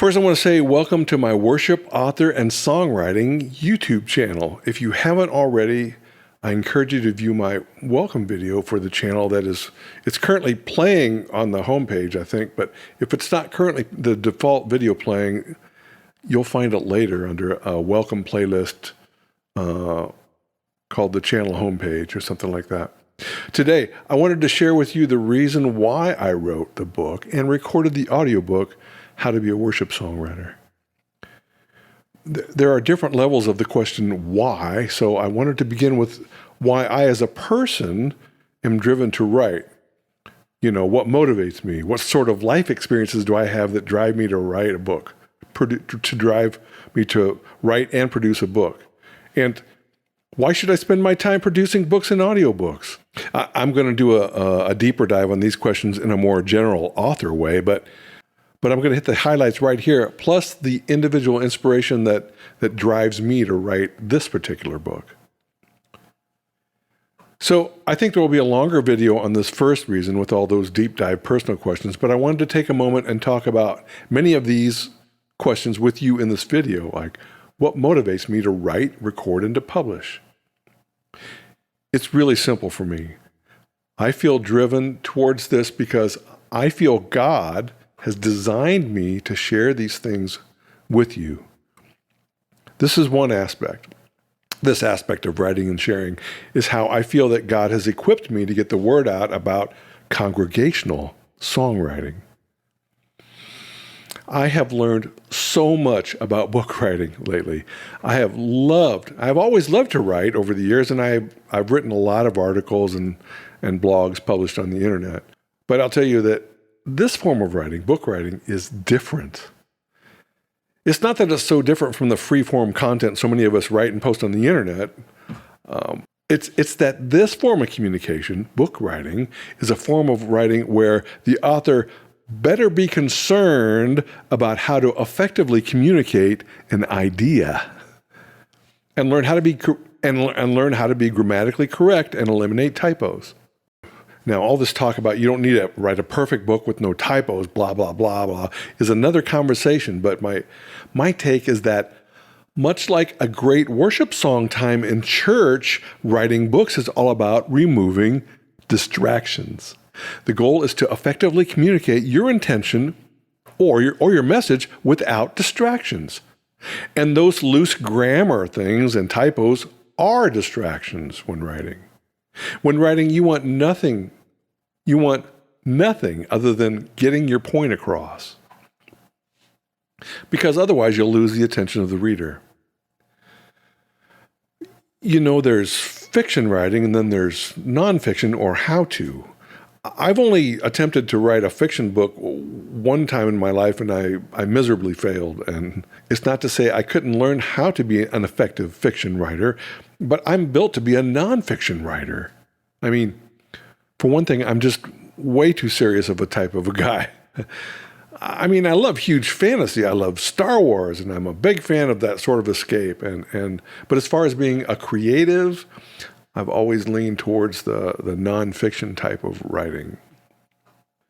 First, I want to say welcome to my worship, author, and songwriting YouTube channel. If you haven't already, I encourage you to view my welcome video for the channel it's currently playing on the homepage, I think, but if it's not currently the default video playing, you'll find it later under a welcome playlist called the channel homepage or something like that. Today, I wanted to share with you the reason why I wrote the book and recorded the audiobook, How to Be a Worship Songwriter. There are different levels of the question why, so I wanted to begin with why I as a person am driven to write. You know, what motivates me? What sort of life experiences do I have that drive me to write a book, to drive me to write and produce a book? And why should I spend my time producing books and audiobooks? I'm going to do a deeper dive on these questions in a more general author way, but I'm going to hit the highlights right here, plus the individual inspiration that drives me to write this particular book. So I think there will be a longer video on this first reason with all those deep dive personal questions, but I wanted to take a moment and talk about many of these questions with you in this video, like what motivates me to write, record, and to publish. It's really simple for me. I feel driven towards this because I feel God has designed me to share these things with you. This is one aspect. This aspect of writing and sharing is how I feel that God has equipped me to get the word out about congregational songwriting. I have learned so much about book writing lately. I've always loved to write over the years, and I've written a lot of articles and blogs published on the internet. But I'll tell you that this form of writing, book writing, is different. It's not that it's so different from the free-form content so many of us write and post on the internet. It's that this form of communication, book writing, is a form of writing where the author better be concerned about how to effectively communicate an idea and learn how to be grammatically correct and eliminate typos. Now, all this talk about you don't need to write a perfect book with no typos, blah, blah, blah, blah, is another conversation. But my take is that much like a great worship song time in church, writing books is all about removing distractions. The goal is to effectively communicate your intention or your message without distractions. And those loose grammar things and typos are distractions when writing. When writing, you want nothing other than getting your point across. Because otherwise you'll lose the attention of the reader. You know, there's fiction writing and then there's nonfiction or how-to. I've only attempted to write a fiction book one time in my life, and I miserably failed. And it's not to say I couldn't learn how to be an effective fiction writer, but I'm built to be a nonfiction writer. I mean, for one thing, I'm just way too serious of a type of a guy. I mean, I love huge fantasy. I love Star Wars, and I'm a big fan of that sort of escape. But as far as being a creative, I've always leaned towards the nonfiction type of writing.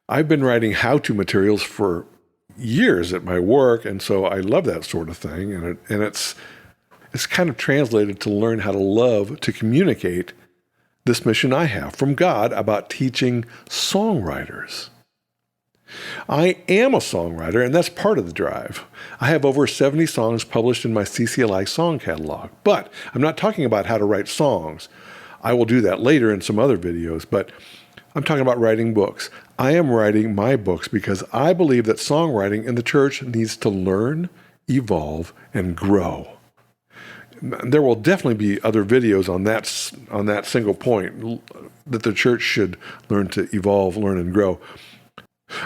I've been writing how-to materials for years at my work, and so I love that sort of thing. And it's kind of translated to learn how to love to communicate this mission I have from God about teaching songwriters. I am a songwriter, and that's part of the drive. I have over 70 songs published in my CCLI song catalog, but I'm not talking about how to write songs. I will do that later in some other videos, but I'm talking about writing books. I am writing my books because I believe that songwriting in the church needs to learn, evolve, and grow. There will definitely be other videos on that single point, that the church should learn to evolve, learn, and grow.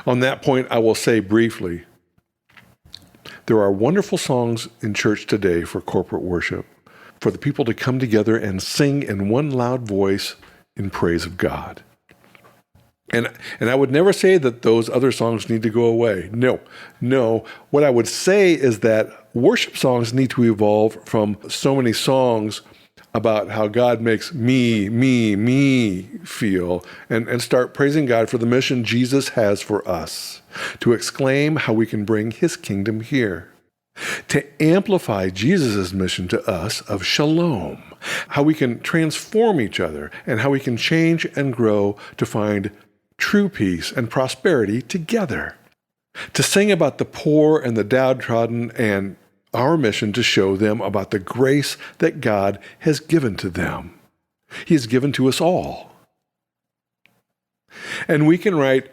On that point, I will say briefly, there are wonderful songs in church today for corporate worship, for the people to come together and sing in one loud voice in praise of God. And I would never say that those other songs need to go away. No. What I would say is that worship songs need to evolve from so many songs about how God makes me feel, and start praising God for the mission Jesus has for us, to exclaim how we can bring his kingdom here, to amplify Jesus' mission to us of shalom, how we can transform each other, and how we can change and grow to find true peace and prosperity together, to sing about the poor and the downtrodden, and our mission to show them about the grace that God has given to them. He has given to us all. And we can write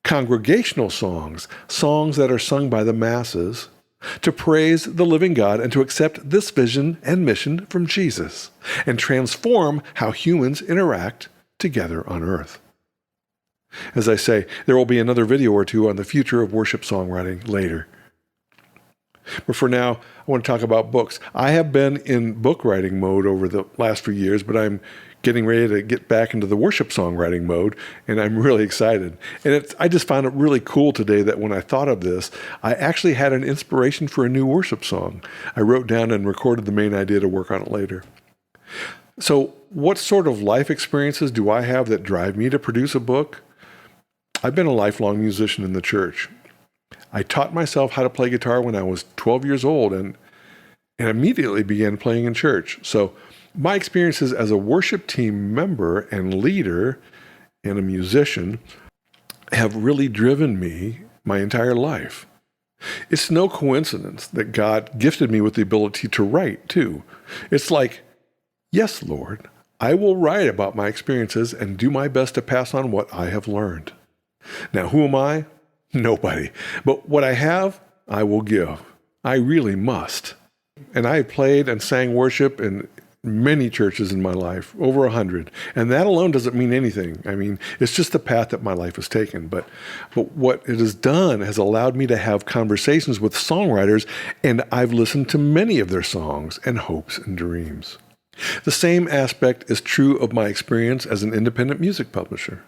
congregational songs that are sung by the masses, to praise the living God and to accept this vision and mission from Jesus, and transform how humans interact together on earth. As I say, there will be another video or two on the future of worship songwriting later. But for now, I want to talk about books. I have been in book writing mode over the last few years, but I'm getting ready to get back into the worship songwriting mode, and I'm really excited. And I just found it really cool today that when I thought of this, I actually had an inspiration for a new worship song. I wrote down and recorded the main idea to work on it later. So what sort of life experiences do I have that drive me to produce a book? I've been a lifelong musician in the church. I taught myself how to play guitar when I was 12 years old and immediately began playing in church. So my experiences as a worship team member and leader and a musician have really driven me my entire life. It's no coincidence that God gifted me with the ability to write, too. It's like, yes, Lord, I will write about my experiences and do my best to pass on what I have learned. Now, who am I? Nobody. But what I have, I will give. I really must. And I have played and sang worship in many churches in my life, over 100. And that alone doesn't mean anything. I mean, it's just the path that my life has taken. But what it has done has allowed me to have conversations with songwriters, and I've listened to many of their songs and hopes and dreams. The same aspect is true of my experience as an independent music publisher.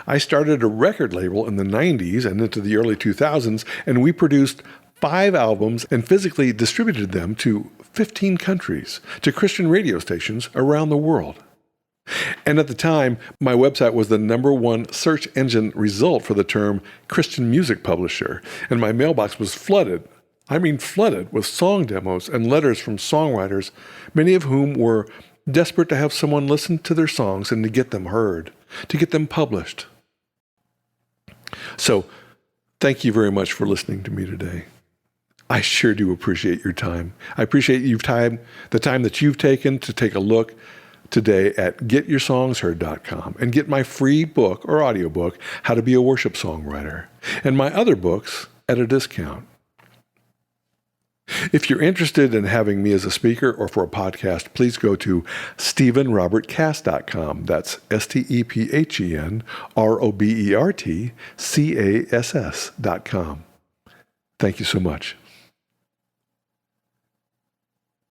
I started a record label in the 90s and into the early 2000s, and we produced 5 albums and physically distributed them to 15 countries, to Christian radio stations around the world. And at the time, my website was the #1 search engine result for the term Christian music publisher, and my mailbox was flooded with song demos and letters from songwriters, many of whom were desperate to have someone listen to their songs and to get them heard, to get them published. So, thank you very much for listening to me today. I sure do appreciate your time. I appreciate the time that you've taken to take a look today at getyoursongsheard.com and get my free book or audiobook, How to Be a Worship Songwriter, and my other books at a discount. If you're interested in having me as a speaker or for a podcast, please go to StephenRobertCass.com. That's StephenRobertCass.com. Thank you so much.